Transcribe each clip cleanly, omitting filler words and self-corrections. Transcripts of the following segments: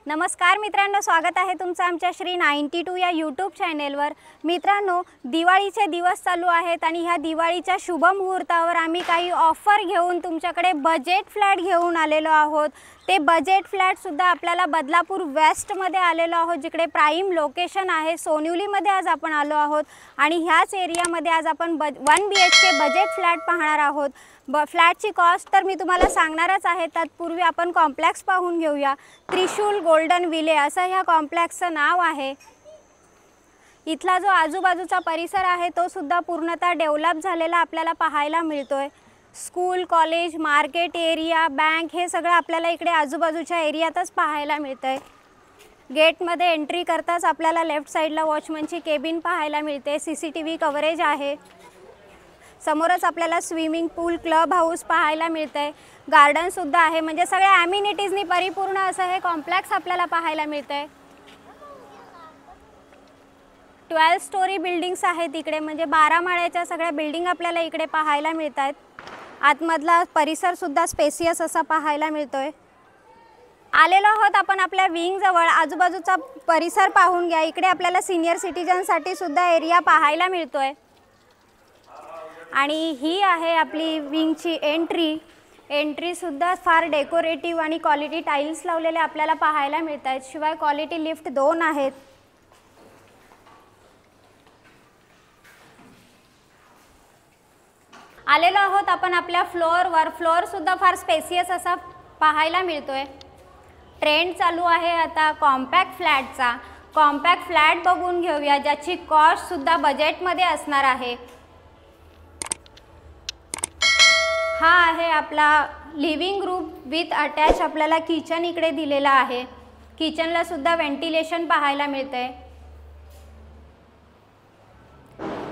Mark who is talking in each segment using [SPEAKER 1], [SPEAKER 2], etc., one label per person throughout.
[SPEAKER 1] नमस्कार मित्रांनो, स्वागत आहे तुमचं आमच्या श्री 92 या यूट्यूब चॅनेलवर। मित्रांनो, दिवाळीचे दिवस चालू आहेत आणि ह्या दिवाळीच्या शुभ मुहूर्तावर आम्ही काही ऑफर घेऊन तुमच्याकडे बजेट फ्लॅट घेऊन आलेलो आहोत। ते बजेट फ्लॅट सुद्धा आपल्याला बदलापूर वेस्ट मध्ये आलेलो आहोत, जिकडे प्राइम लोकेशन आहे। सोनिवली मध्ये आज आपण आलो आहोत आणि ह्याच एरिया मध्ये आज आपण 1 BHK बजेट फ्लॅट पाहणार आहोत। फ्लॅटची कॉस्ट तर मी तुम्हाला सांगणारच आहे, तत्पूर्वी आपण कॉम्प्लेक्स पाहून घेऊया। त्रिशूल गोल्डन विले असं ह्या कॉम्प्लेक्सचं नाव आहे। इथला जो आजूबाजूचा परिसर आहे तो सुद्धा पूर्णतः डेव्हलप झालेला आपल्याला पाहायला मिळतोय। School, college, market area, bank हे सगळं आपल्याला इकडे आजूबाजूच्या एरियातच पाहायला मिळतंय। गेटमध्ये एंट्री करताच आपल्याला लेफ्ट साइडला वॉचमनची केबिन पाहायला मिळते। CCTV कव्हरेज आहे। समोरच आपल्याला स्विमिंग पूल, क्लब हाऊस पाहायला मिळतंय। गार्डन सुद्धा आहे, म्हणजे सगळ्या ॲम्युनिटीजनी परिपूर्ण असं हे कॉम्प्लेक्स आपल्याला पाहायला मिळतंय। 12 स्टोरी बिल्डिंग्स आहेत इकडे, म्हणजे 12 माळ्याच्या सगळ्या बिल्डिंग आपल्याला इकडे पाहायला मिळतात। आतमधला परिसर सुद्धा स्पेसियस असा पाहायला मिळतोय। आलेलो आहोत आपण आपल्या विंग जवळ। आजूबाजूचा परिसर पाहून घ्या। इकडे आपल्याला सीनियर सिटीजनसाठी सुद्धा एरिया पाहायला मिळतोय आणि ही आहे आपली विंगची एंट्री सुद्धा फार डेकोरेटिव्ह आणि क्वालिटी टाइल्स लावलेले आपल्याला पाहायला मिळतात। शिवाय क्वालिटी लिफ्ट 2 आहेत। आलेलो आहोत आपण आपल्या फ्लोअरवर। फ्लोअर सुद्धा फार स्पेसियस असा पाहायला मिळतोय। ट्रेंड चालू आहे आता कॉम्पॅक्ट फ्लॅटचा। कॉम्पॅक्ट फ्लॅट बघून घेऊया, ज्याची कॉस्ट सुद्धा बजेटमध्ये असणार आहे। हा आहे आपला लिव्हिंग रूम विथ अटॅच आपल्याला किचन इकडे दिलेला आहे। किचनला सुद्धा व्हेंटिलेशन पाहायला मिळतंय।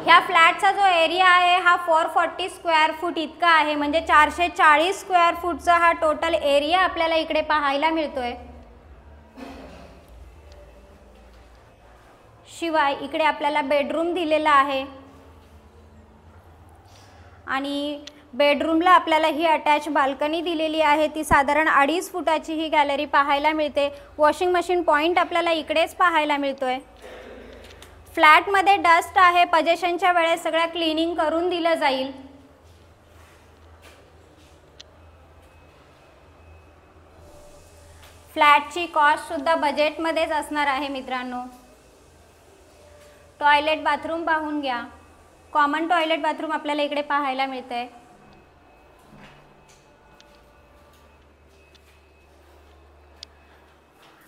[SPEAKER 1] ह्या फ्लॅटचा जो एरिया आहे हा 440 स्क्वेअर फूट इतका आहे, म्हणजे 440 स्क्वेअर फूटचा हा टोटल एरिया आपल्याला इकडे पाहायला मिळतोय। शिवाय इकडे आपल्याला बेडरूम दिलेला आहे आणि बेडरूमला आपल्याला ही अटॅच बाल्कनी दिलेली आहे। ती साधारण 2.5 फुटाची ही गॅलरी पाहायला मिळते। वॉशिंग मशीन पॉइंट आपल्याला इकडेच पाहायला मिळतोय। फ्लॅटमध्ये डस्ट आहे, पजेशनच्या वेळेस सगळं क्लिनिंग करून दिलं जाईल। फ्लॅटची कॉस्ट सुद्धा बजेटमध्येच असणार आहे मित्रांनो। टॉयलेट बाथरूम पाहून घ्या। कॉमन टॉयलेट बाथरूम आपल्याला इकडे पाहायला मिळतंय।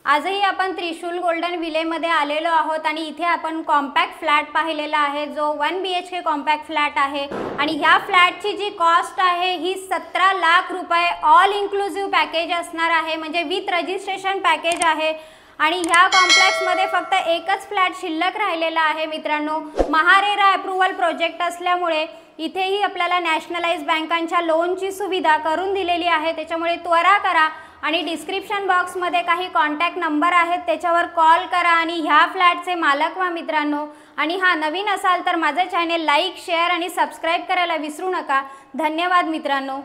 [SPEAKER 1] आजही आपण त्रिशूल गोल्डन विलेमध्ये आलेलो आहोत आणि इथे आपण कॉम्पॅक्ट फ्लॅट पाहिलेला आहे, जो 1 BHK कॉम्पॅक्ट फ्लॅट आहे आणि ह्या फ्लॅटची जी कॉस्ट आहे ही 17 लाख रुपये ऑल इन्क्लुसिव्ह पॅकेज असणार आहे, म्हणजे विथ रजिस्ट्रेशन पॅकेज आहे। आणि ह्या कॉम्प्लेक्समध्ये फक्त एकच फ्लॅट शिल्लक राहिलेला आहे मित्रांनो। महारेरा अप्रूव्हल प्रोजेक्ट असल्यामुळे इथेही आपल्याला नॅशनलाइज बँकांच्या लोनची सुविधा करून दिलेली आहे। त्याच्यामुळे त्वरा करा आणि डिस्क्रिप्शन बॉक्समध्ये काही कॉन्टॅक्ट नंबर आहेत, त्याच्यावर कॉल करा आणि ह्या फ्लॅटचे मालक व्हा मित्रांनो। आणि हा नवीन असाल तर माझे चॅनेल लाईक, शेअर आणि सबस्क्राईब करायला विसरू नका। धन्यवाद मित्रांनो।